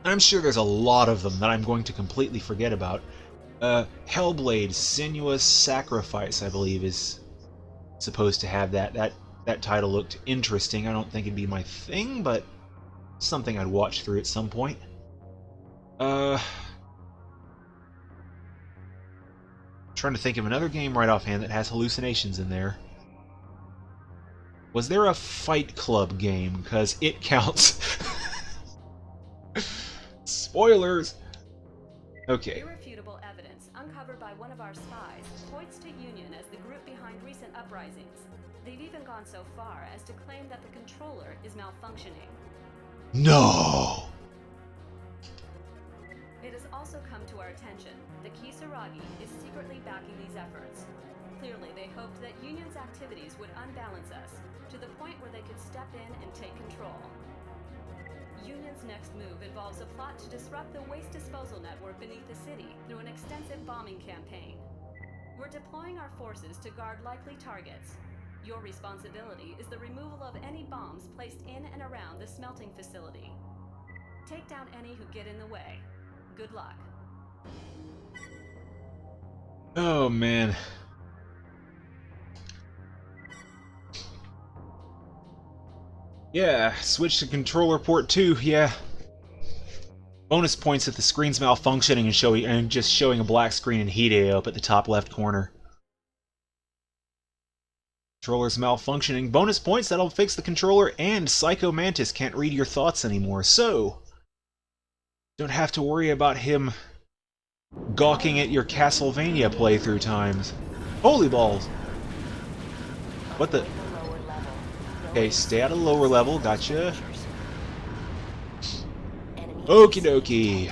I'm sure there's a lot of them that I'm going to completely forget about. Hellblade: Sinuous Sacrifice, I believe, is supposed to have that. That title looked interesting. I don't think it'd be my thing, but something I'd watch through at some point. Trying to think of another game right offhand that has hallucinations in there. Was there a Fight Club game? Because it counts. Spoilers! Okay. Irrefutable evidence uncovered by one of our spies points to Union as the group behind recent uprisings. They've even gone so far as to claim that the controller is malfunctioning. No! It has also come to our attention that Kisaragi is secretly backing these efforts. Clearly, they hoped that Union's activities would unbalance us to the point where they could step in and take control. Union's next move involves a plot to disrupt the waste disposal network beneath the city through an extensive bombing campaign. We're deploying our forces to guard likely targets. Your responsibility is the removal of any bombs placed in and around the smelting facility. Take down any who get in the way. Good luck. Oh man. Yeah, switch to controller port 2, yeah. Bonus points if the screen's malfunctioning and just showing a black screen and heat AO up at the top left corner. Controller's malfunctioning. Bonus points, that'll fix the controller, and Psycho Mantis can't read your thoughts anymore, so don't have to worry about him gawking at your Castlevania playthrough times. Holy balls! What the? Okay, stay at a lower level, gotcha. Okie dokie.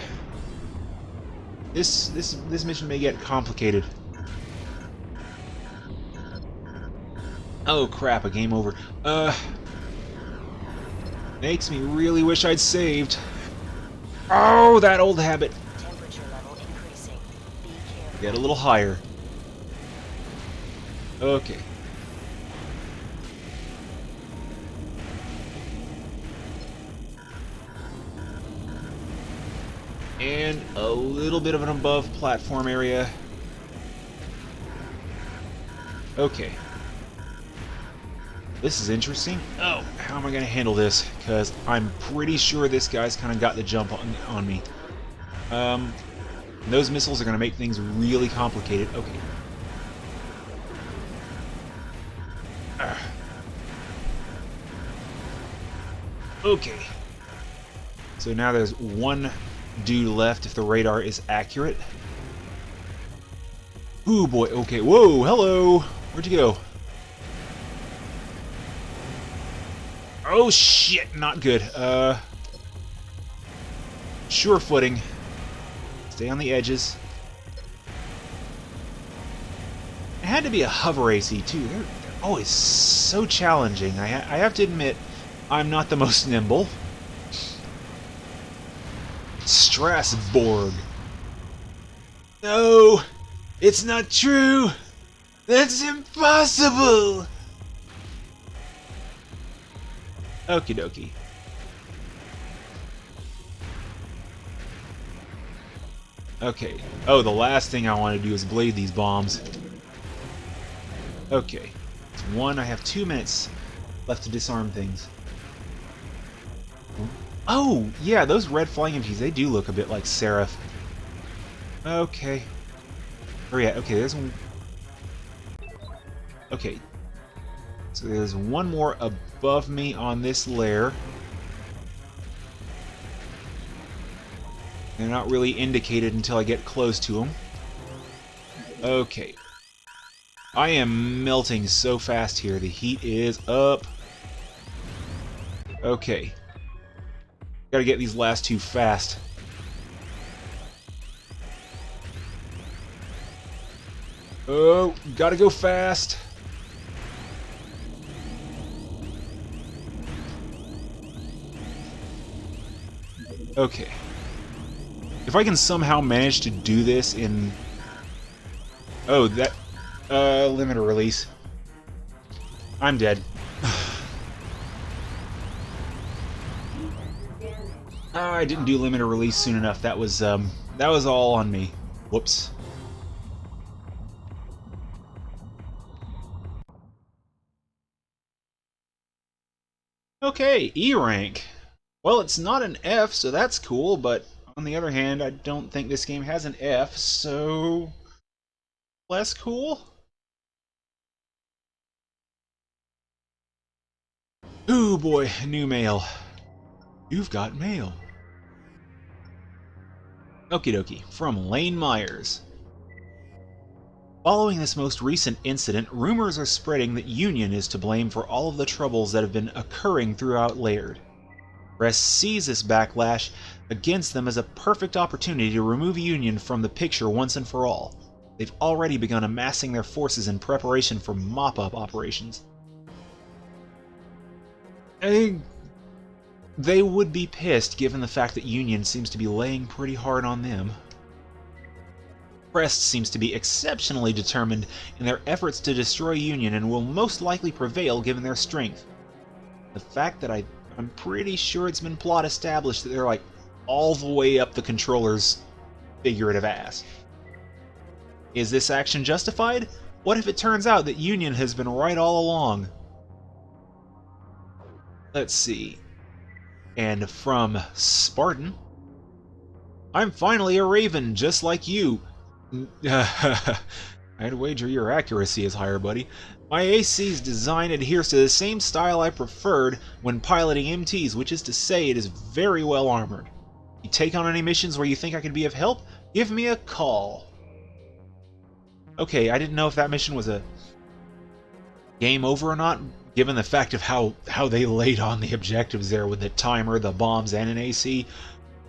This mission may get complicated. Oh crap, a game over. Makes me really wish I'd saved. Oh, that old habit. Temperature level increasing. Be careful. Get a little higher. Okay. And a little bit of an above platform area. Okay. This is interesting. Oh, how am I going to handle this? Because I'm pretty sure this guy's kind of got the jump on me. And those missiles are going to make things really complicated. Okay. Okay. So now there's one dude left if the radar is accurate. Ooh boy, okay. Whoa, hello! Where'd you go? Oh shit, not good. Sure footing. Stay on the edges. It had to be a hover AC too. They're always so challenging. I have to admit, I'm not the most nimble. Strasbourg. No, it's not true. That's impossible. Okie dokie. Okay. Oh, the last thing I want to do is blade these bombs. Okay. It's one. I have 2 minutes left to disarm things. Oh, yeah, those red flying MGs, they do look a bit like Seraph. Okay. Oh, yeah, okay, there's one. Okay. So there's one more above me on this layer. They're not really indicated until I get close to them. Okay. I am melting so fast here. The heat is up. Okay. Gotta get these last two fast. Oh, gotta go fast. Okay. If I can somehow manage to do this in... Oh, that... limiter release. I'm dead. I didn't do limiter release soon enough. That was all on me. Whoops. Okay, E rank. Well, it's not an F, so that's cool, but on the other hand, I don't think this game has an F, so... less cool? Ooh boy, new mail. You've got mail. Okie dokie, from Lane Myers. Following this most recent incident, rumors are spreading that Union is to blame for all of the troubles that have been occurring throughout Laird. Press sees this backlash against them as a perfect opportunity to remove Union from the picture once and for all. They've already begun amassing their forces in preparation for mop-up operations. They would be pissed given the fact that Union seems to be laying pretty hard on them. Crest seems to be exceptionally determined in their efforts to destroy Union and will most likely prevail given their strength. The fact that I'm pretty sure it's been plot established that they're like all the way up the controller's figurative ass. Is this action justified? What if it turns out that Union has been right all along? Let's see. And from Spartan, I'm finally a Raven, just like you. I'd wager your accuracy is higher, buddy. My AC's design adheres to the same style I preferred when piloting MTs, which is to say it is very well armored. If you take on any missions where you think I could be of help, give me a call. Okay, I didn't know if that mission was a game over or not, given the fact of how they laid on the objectives there with the timer, the bombs, and an AC.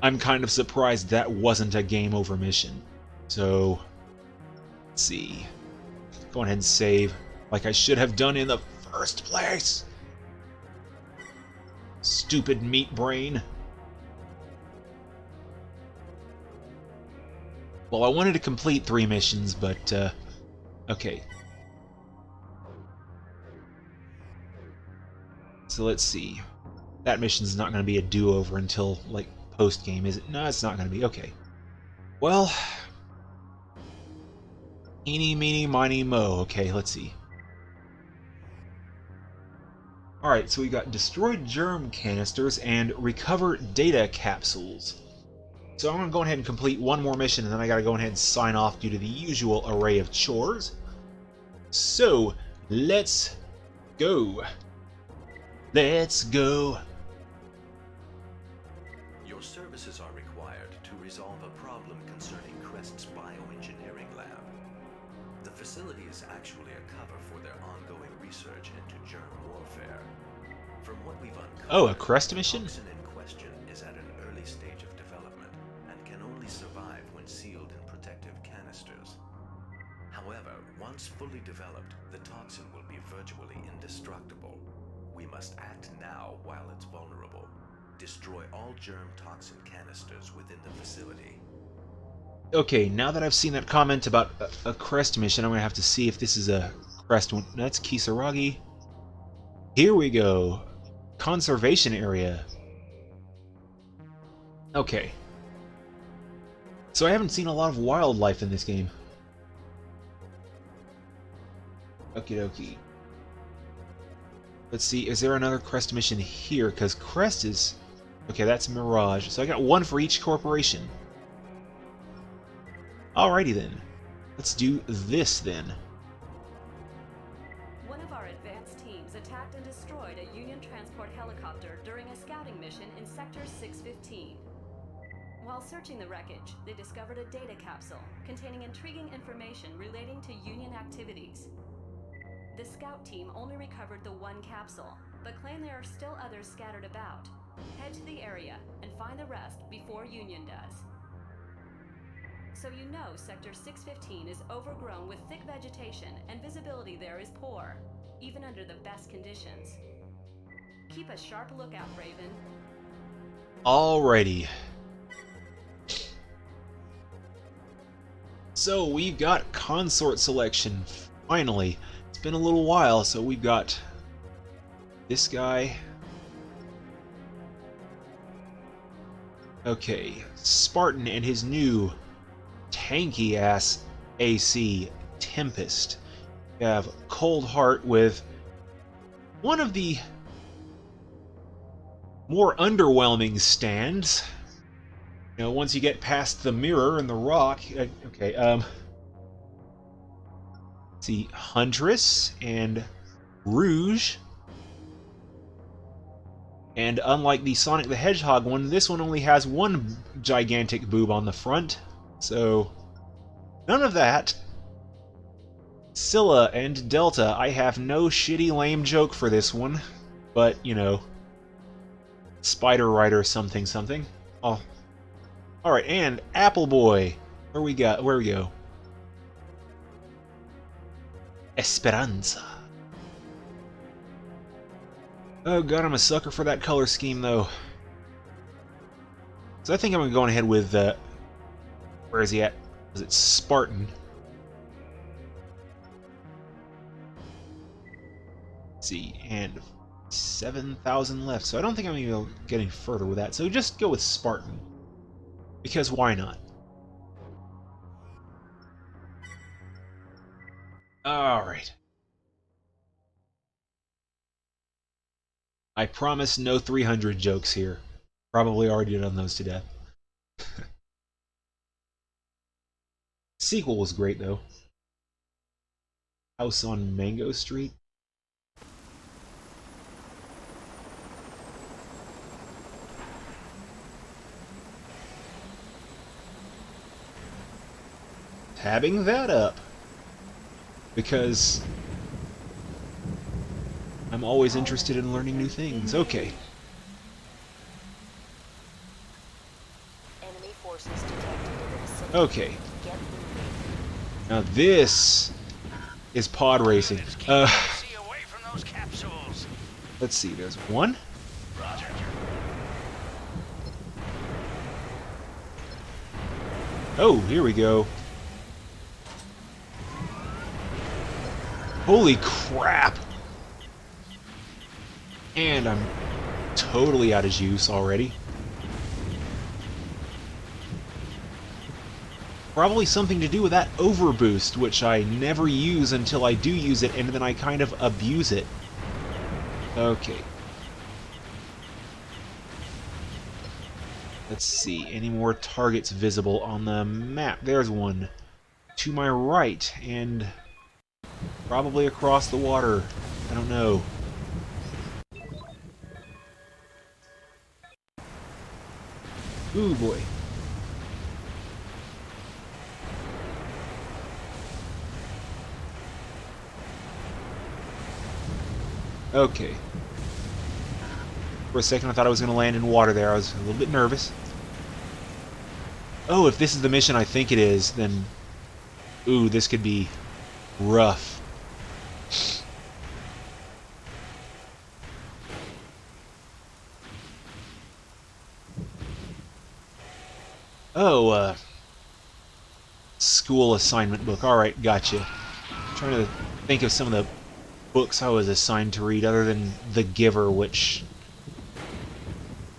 I'm kind of surprised that wasn't a game over mission. So, let's see. Go ahead and save, like I should have done in the first place. Stupid meat brain. Well, I wanted to complete 3 missions, but, okay. So let's see. That mission's not going to be a do-over until, like, post-game, is it? No, it's not going to be. Okay. Well... eeny, meeny, miny, mo. Okay, let's see. Alright, so we got destroyed germ canisters and recover data capsules. So I'm going to go ahead and complete one more mission, and then I got to go ahead and sign off due to the usual array of chores. So, let's go. Let's go. Your services are required to resolve a problem concerning Crest's bioengineering lab. The facility is actually a cover for their ongoing research into germ warfare. From what we've uncovered, Oh, a Crest mission? the toxin in question is at an early stage of development and can only survive when sealed in protective canisters. However, once fully developed, the toxin will be virtually indestructible. We must act now while it's vulnerable. Destroy all germ toxin canisters within the facility. Okay, now that I've seen that comment about a Crest mission, I'm going to have to see if this is a Crest one. That's Kisaragi. Here we go. Conservation area. Okay. So I haven't seen a lot of wildlife in this game. Okie dokie. Let's see, is there another Crest mission here? Because Crest is... Okay, that's Mirage. So I got one for each corporation. Alrighty then. Let's do this then. One of our advanced teams attacked and destroyed a Union transport helicopter during a scouting mission in Sector 615. While searching the wreckage, they discovered a data capsule containing intriguing information relating to Union activities. The scout team only recovered the one capsule, but claim there are still others scattered about. Head to the area and find the rest before Union does. So you know Sector 615 is overgrown with thick vegetation and visibility there is poor, even under the best conditions. Keep a sharp lookout, Raven. Alrighty. So we've got consort selection, finally. It's been a little while, so we've got this guy. Okay, Spartan and his new tanky-ass AC, Tempest. We have Cold Heart with one of the more underwhelming stands. You know, once you get past the mirror and the rock... Okay, let's see, Huntress and Rouge. And unlike the Sonic the Hedgehog one, this one only has one gigantic boob on the front. So, none of that. Scylla and Delta, I have no shitty lame joke for this one. But, you know, Spider Rider something something. Oh. Alright, and Apple Boy. Where we go? Esperanza. Oh god, I'm a sucker for that color scheme, though. So I think I'm going ahead with, where is he at? Was it Spartan? Let's see, and 7,000 left, so I don't think I'm going to get any further with that, so just go with Spartan. Because why not? Alright. I promise no 300 jokes here. Probably already done those to death. Sequel was great, though. House on Mango Street. Tabbing that up. Because I'm always interested in learning new things. Okay. Enemy forces detected in the vicinity. Okay. Get moving. Now this is pod racing. See away from those capsules. Let's see. There's one. Roger. Oh, here we go. Holy crap! And I'm totally out of juice already. Probably something to do with that overboost, which I never use until I do use it, and then I kind of abuse it. Okay. Let's see, any more targets visible on the map? There's one to my right, and probably across the water. I don't know. Ooh, boy. Okay. For a second I thought I was going to land in water there. I was a little bit nervous. Oh, if this is the mission I think it is, then... Ooh, this could be rough. Oh, school assignment book. Alright, gotcha. I'm trying to think of some of the books I was assigned to read other than The Giver, which...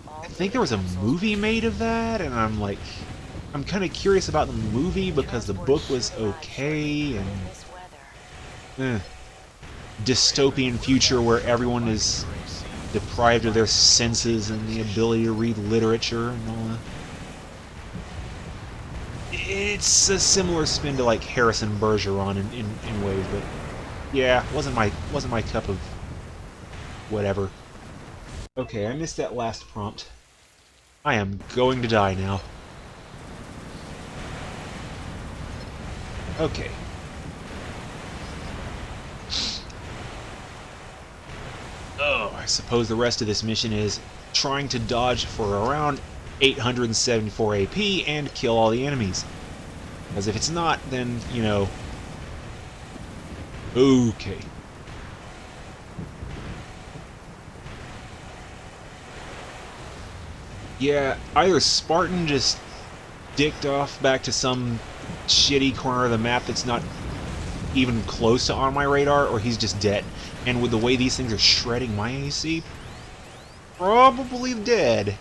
I think there was a movie made of that, and I'm like... I'm kind of curious about the movie because the book was okay, and... dystopian future where everyone is deprived of their senses and the ability to read literature and all that. It's a similar spin to like Harrison Bergeron in ways, but yeah, wasn't my cup of whatever. Okay, I missed that last prompt. I am going to die now. Okay. Oh, I suppose the rest of this mission is trying to dodge for around 874 AP and kill all the enemies. Because if it's not, then, you know... Okay. Yeah, either Spartan just dicked off back to some shitty corner of the map that's not even close to on my radar, or he's just dead. And with the way these things are shredding my AC, probably dead.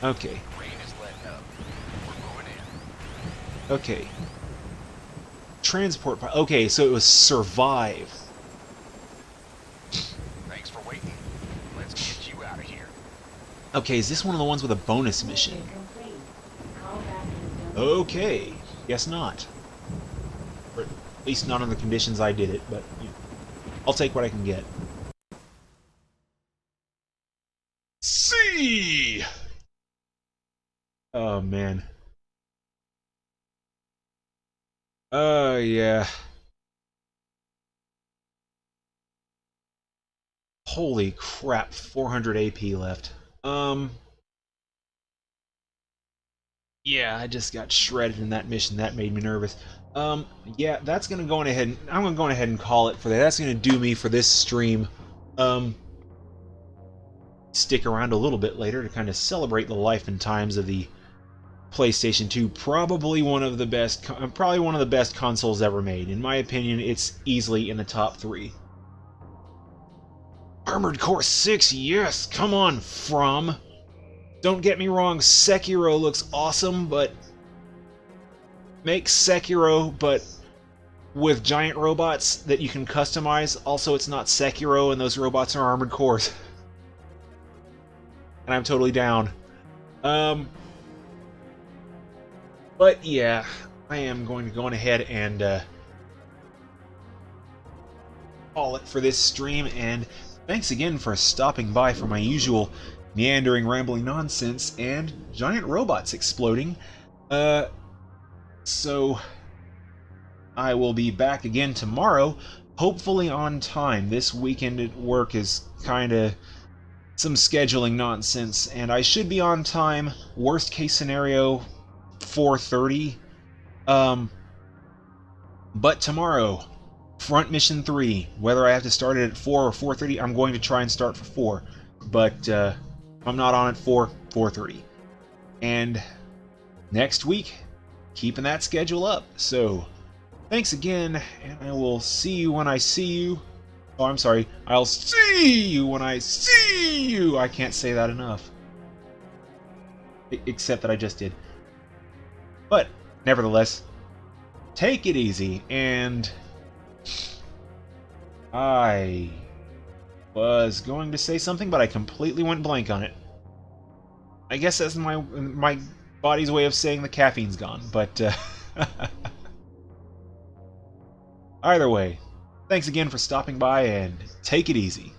Okay. Okay. Transport... Okay, so it was survive. Thanks for waiting. Let's get you out of here. Okay, is this one of the ones with a bonus mission? Okay. Guess not. Or at least not on the conditions I did it, but you know, I'll take what I can get. See. Oh man. Yeah. Holy crap, 400 AP left. Yeah, I just got shredded in that mission. That made me nervous. Yeah, that's gonna go on ahead. I'm gonna go on ahead and call it for that. That's gonna do me for this stream. Stick around a little bit later to kind of celebrate the life and times of the PlayStation 2. Probably one of the best consoles ever made. In my opinion, it's easily in the top 3. Armored Core 6, yes! Come on, From! Don't get me wrong, Sekiro looks awesome, but... Make Sekiro, but with giant robots that you can customize. Also, it's not Sekiro, and those robots are armored cores. And I'm totally down. But yeah, I am going to go on ahead and call it for this stream, and thanks again for stopping by for my usual meandering, rambling nonsense and giant robots exploding. So I will be back again tomorrow, hopefully on time. This weekend at work is kinda some scheduling nonsense, and I should be on time. Worst case scenario, 4:30. But tomorrow, Front Mission 3. Whether I have to start it at 4 or 4:30, I'm going to try and start for 4. But if I'm not on at 4:30. And next week, keeping that schedule up. So, thanks again, and I will see you when I see you. Oh, I'm sorry. I'll see you when I see you! I can't say that enough. Except that I just did. But, nevertheless, take it easy, and... I was going to say something, but I completely went blank on it. I guess that's my body's way of saying the caffeine's gone, but either way, thanks again for stopping by and take it easy.